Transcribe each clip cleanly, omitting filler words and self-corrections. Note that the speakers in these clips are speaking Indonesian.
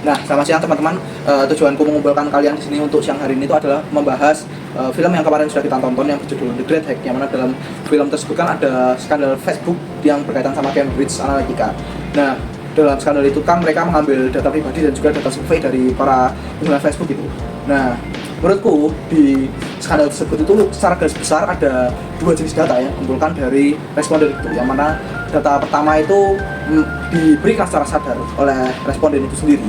Nah, selamat siang teman-teman. Tujuanku mengumpulkan kalian di sini untuk siang hari ini itu adalah membahas film yang kemarin sudah kita tonton yang berjudul The Great Hack, yang mana dalam film tersebut kan ada skandal Facebook yang berkaitan sama Cambridge Analytica. Nah, dalam skandal itu kan mereka mengambil data pribadi dan juga data survei dari para pengguna Facebook itu. Nah, menurutku di skandal tersebut itu secara garis besar ada dua jenis data yang dikumpulkan dari responden itu, yang mana data pertama itu diberikan secara sadar oleh responden itu sendiri.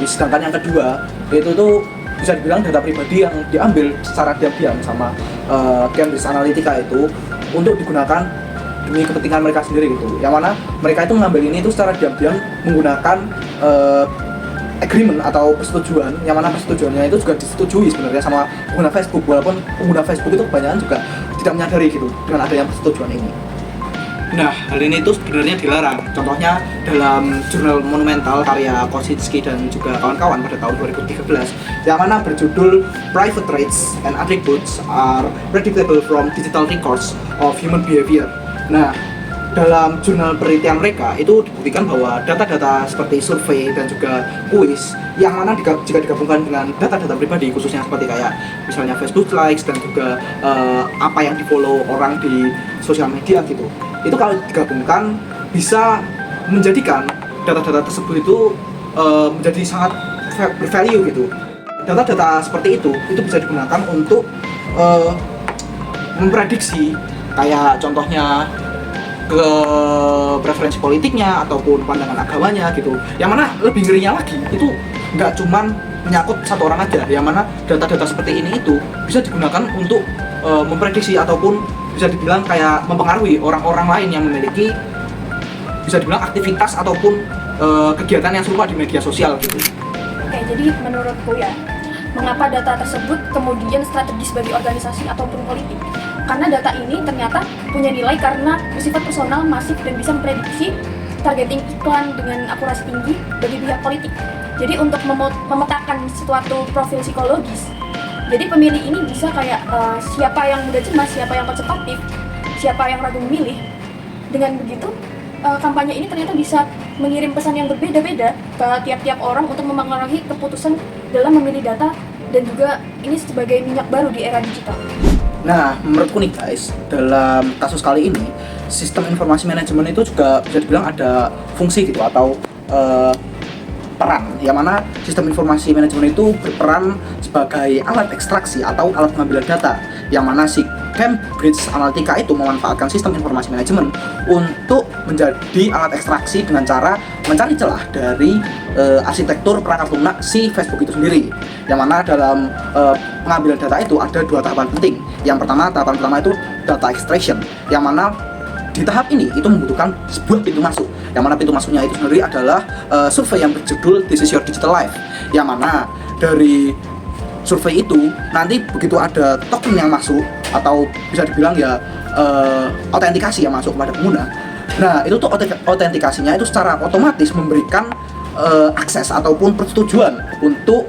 Sedangkan yang kedua itu tuh bisa dibilang data pribadi yang diambil secara diam-diam sama Cambridge Analytica itu untuk digunakan demi kepentingan mereka sendiri gitu. Yang mana mereka itu mengambil ini itu secara diam-diam menggunakan agreement atau persetujuan, yang mana persetujuannya itu juga disetujui sebenarnya sama pengguna Facebook, walaupun pengguna Facebook itu kebanyakan juga tidak menyadari gitu dengan adanya persetujuan ini. Nah, hal ini itu sebenarnya dilarang. Contohnya dalam jurnal monumental karya Kosinski dan juga kawan-kawan pada tahun 2013, yang mana berjudul Private Traits and Attributes are Predictable from Digital Records of Human Behavior. Nah, dalam jurnal penelitian mereka itu dibuktikan bahwa data-data seperti survei dan juga kuis yang mana jika digabungkan dengan data-data pribadi, khususnya seperti kayak misalnya Facebook likes dan juga apa yang di-follow orang di sosial media gitu, itu kalau digabungkan bisa menjadikan data-data tersebut itu menjadi sangat bervalue gitu. Data-data seperti itu bisa digunakan untuk memprediksi kayak contohnya ke preferensi politiknya ataupun pandangan agamanya gitu. Yang mana lebih ngerinya lagi itu nggak cuman menyangkut satu orang aja, yang mana data-data seperti ini itu bisa digunakan untuk memprediksi ataupun bisa dibilang kayak mempengaruhi orang-orang lain yang memiliki bisa dibilang aktivitas ataupun kegiatan yang serupa di media sosial gitu. Oke, jadi menurutku ya, mengapa data tersebut kemudian strategis bagi organisasi ataupun politik? Karena data ini ternyata punya nilai karena bersifat personal, masif, dan bisa memprediksi targeting iklan dengan akurasi tinggi bagi pihak politik. Jadi untuk memetakan suatu profil psikologis, jadi pemilih ini bisa kayak siapa yang mudah cemas, siapa yang konservatif, siapa yang ragu memilih. Dengan begitu, kampanye ini ternyata bisa mengirim pesan yang berbeda-beda ke tiap-tiap orang untuk mempengaruhi keputusan dalam memilih data, dan juga ini sebagai minyak baru di era digital. Nah, menurutku nih guys, dalam kasus kali ini sistem informasi manajemen itu juga bisa dibilang ada fungsi gitu atau peran, yang mana sistem informasi manajemen itu berperan sebagai alat ekstraksi atau alat pengambilan data, yang mana si Cambridge Analytica itu memanfaatkan sistem informasi manajemen untuk menjadi alat ekstraksi dengan cara mencari celah dari arsitektur perangkat lunak si Facebook itu sendiri. Yang mana dalam pengambilan data itu ada dua tahapan penting. Yang pertama, tahapan pertama itu data extraction, yang mana di tahap ini itu membutuhkan sebuah pintu masuk, yang mana pintu masuknya itu sendiri adalah survei yang berjudul This is your digital life, yang mana dari survei itu nanti begitu ada token yang masuk atau bisa dibilang ya autentikasi yang masuk kepada pengguna. Nah, itu tuh autentikasinya itu secara otomatis memberikan akses ataupun persetujuan untuk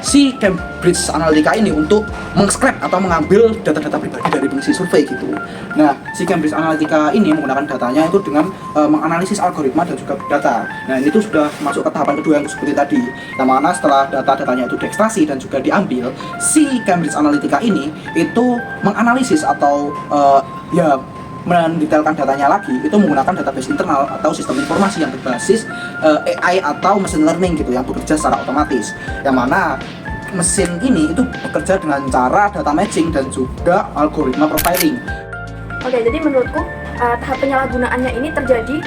si Cambridge Analytica ini untuk meng-scrap atau mengambil data-data pribadi dari pengisi survei gitu. Nah, si Cambridge Analytica ini menggunakan datanya itu dengan menganalisis algoritma dan juga data. Nah, ini tuh sudah masuk ke tahapan kedua yang seperti tadi, yang mana setelah data-datanya itu diekstrasi dan juga diambil, si Cambridge Analytica ini itu menganalisis atau mendetailkan datanya lagi itu menggunakan database internal atau sistem informasi yang berbasis AI atau machine learning gitu, yang bekerja secara otomatis, yang mana mesin ini itu bekerja dengan cara data matching dan juga algoritma profiling. Oke, jadi menurutku tahap penyalahgunaannya ini terjadi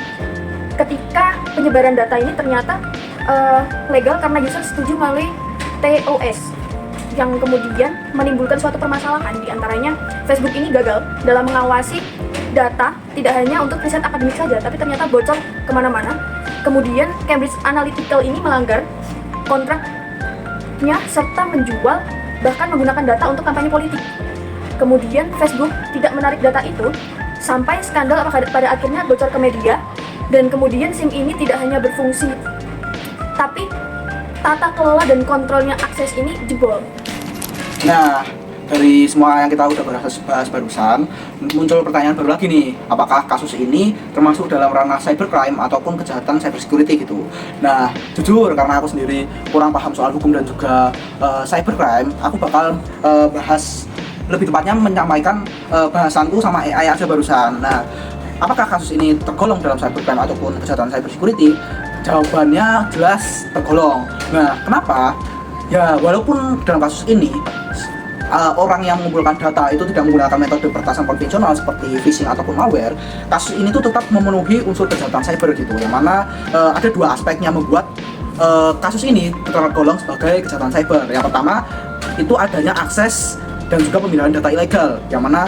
ketika penyebaran data ini ternyata legal karena user setuju melalui TOS, yang kemudian menimbulkan suatu permasalahan. Di antaranya Facebook ini gagal dalam mengawasi data tidak hanya untuk riset akademik saja, tapi ternyata bocor kemana-mana. Kemudian Cambridge Analytica ini melanggar kontraknya serta menjual bahkan menggunakan data untuk kampanye politik. Kemudian Facebook tidak menarik data itu sampai skandal pada akhirnya bocor ke media, dan kemudian SIM ini tidak hanya berfungsi tapi tata kelola dan kontrolnya akses ini jebol. Nah, dari semua yang kita udah bahas barusan, muncul pertanyaan baru lagi nih, apakah kasus ini termasuk dalam ranah cybercrime ataupun kejahatan cybersecurity gitu. Nah, jujur karena aku sendiri kurang paham soal hukum dan juga cybercrime, aku bakal bahas, lebih tepatnya menyampaikan bahasanku sama AI aja barusan. Nah, apakah kasus ini tergolong dalam cybercrime ataupun kejahatan cybersecurity? Jawabannya jelas tergolong. Nah, kenapa? Ya, walaupun dalam kasus ini orang yang mengumpulkan data itu tidak menggunakan metode peretasan konvensional seperti phishing ataupun malware, kasus ini tuh tetap memenuhi unsur kejahatan cyber gitu, yang mana ada dua aspek yang membuat kasus ini tergolong sebagai kejahatan cyber. Yang pertama itu adanya akses dan juga pembinaan data ilegal, yang mana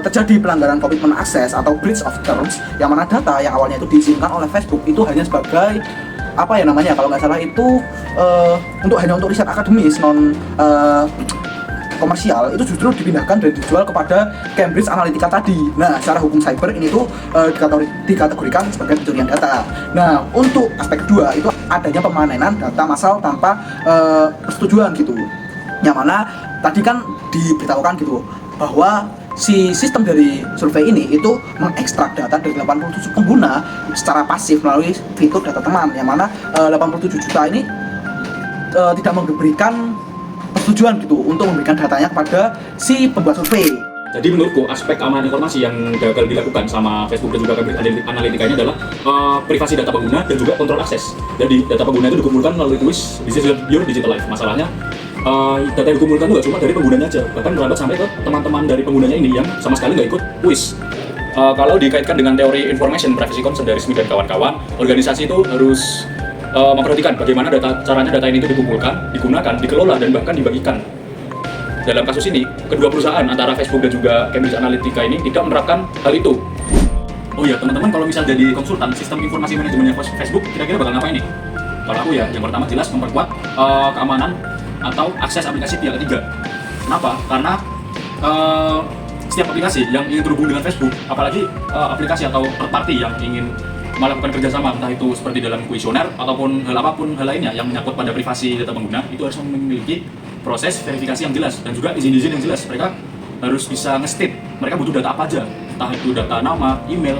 terjadi pelanggaran komitmen akses atau breach of terms, yang mana data yang awalnya itu diizinkan oleh Facebook itu hanya sebagai apa ya namanya, kalau nggak salah itu hanya untuk riset akademis non komersial, itu justru dipindahkan dan dijual kepada Cambridge Analytica tadi. Nah, secara hukum cyber ini tuh dikategorikan sebagai pencurian data. Nah, untuk aspek kedua itu adanya pemanenan data massal tanpa persetujuan gitu. Yang mana tadi kan diberitahukan gitu bahwa si sistem dari survei ini itu mengekstrak data dari 87 pengguna secara pasif melalui fitur data teman, yang mana 87 juta ini tidak memberikan persetujuan gitu untuk memberikan datanya kepada si pembuat survei. Jadi menurutku aspek keamanan informasi yang gagal dilakukan sama Facebook dan juga Cambridge Analytica ini adalah privasi data pengguna dan juga kontrol akses. Jadi data pengguna itu dikumpulkan melalui kuis This is your digital life. Masalahnya data yang dikumpulkan itu nggak cuma dari penggunanya aja, bahkan merambat sampai ke teman-teman dari penggunanya ini yang sama sekali nggak ikut kuis. Kalau dikaitkan dengan teori information privacy concern dari Smith dan kawan-kawan, organisasi itu harus memperhatikan bagaimana caranya data ini itu dikumpulkan, digunakan, dikelola, dan bahkan dibagikan. Dalam kasus ini, kedua perusahaan antara Facebook dan juga Cambridge Analytica ini tidak menerapkan hal itu. Oh iya, teman-teman, kalau misal jadi konsultan sistem informasi manajemennya Facebook, kira-kira bakal ngapain nih? Kalau aku ya, yang pertama jelas memperkuat keamanan atau akses aplikasi pihak ketiga. Kenapa? Karena setiap aplikasi yang ingin terhubung dengan Facebook, apalagi aplikasi atau third party yang ingin melakukan kerjasama, entah itu seperti dalam kuesioner ataupun hal lainnya yang menyangkut pada privasi data pengguna, itu harus memiliki proses verifikasi yang jelas dan juga izin-izin yang jelas. Mereka harus bisa nge-state mereka butuh data apa aja, entah itu data nama, email,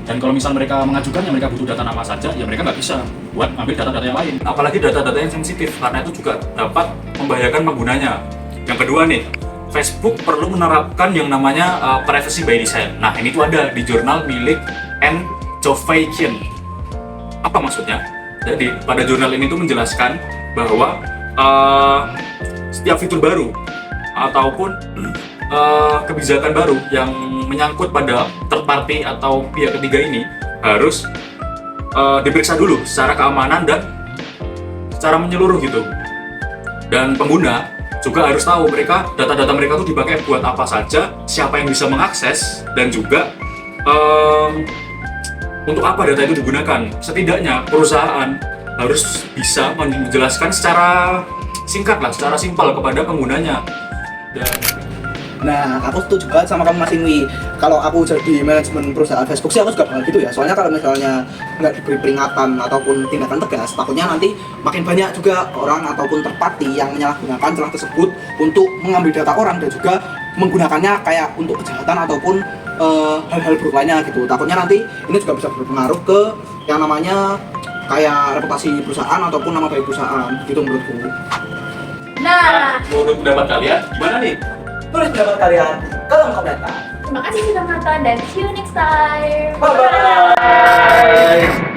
dan kalau misal mereka mengajukannya mereka butuh data nama saja, ya mereka nggak bisa buat ambil data-data yang lain. Apalagi data-data yang sensitif, karena itu juga dapat membahayakan penggunanya. Yang kedua nih, Facebook perlu menerapkan yang namanya privacy by design. Nah, ini tuh ada di jurnal milik Jovaikian. Apa maksudnya? Jadi pada jurnal ini tuh menjelaskan bahwa setiap fitur baru ataupun kebijakan baru yang menyangkut pada third party atau pihak ketiga ini harus diperiksa dulu secara keamanan dan secara menyeluruh gitu. Dan pengguna juga harus tahu data-data mereka tuh dipakai buat apa saja, siapa yang bisa mengakses, dan juga untuk apa data itu digunakan. Setidaknya perusahaan harus bisa menjelaskan secara singkat lah, secara simpel kepada penggunanya. Nah, aku setuju banget sama kamu Mas Inwi. Kalau aku jadi manajemen perusahaan Facebook sih aku juga bakal gitu ya. Soalnya kalau misalnya nggak diberi peringatan ataupun tindakan tegas, takutnya nanti makin banyak juga orang ataupun third party yang menyalahgunakan celah tersebut untuk mengambil data orang dan juga menggunakannya kayak untuk kejahatan ataupun hal-hal buruk lainnya gitu. Takutnya nanti ini juga bisa berpengaruh ke yang namanya kayak reputasi perusahaan ataupun nama baik perusahaan gitu menurutku. Nah, Menurut pendapat kalian gimana nih? Tulis pendapat kalian di kolom komentar. terima kasih sudah menonton dan see you next time. Bye bye.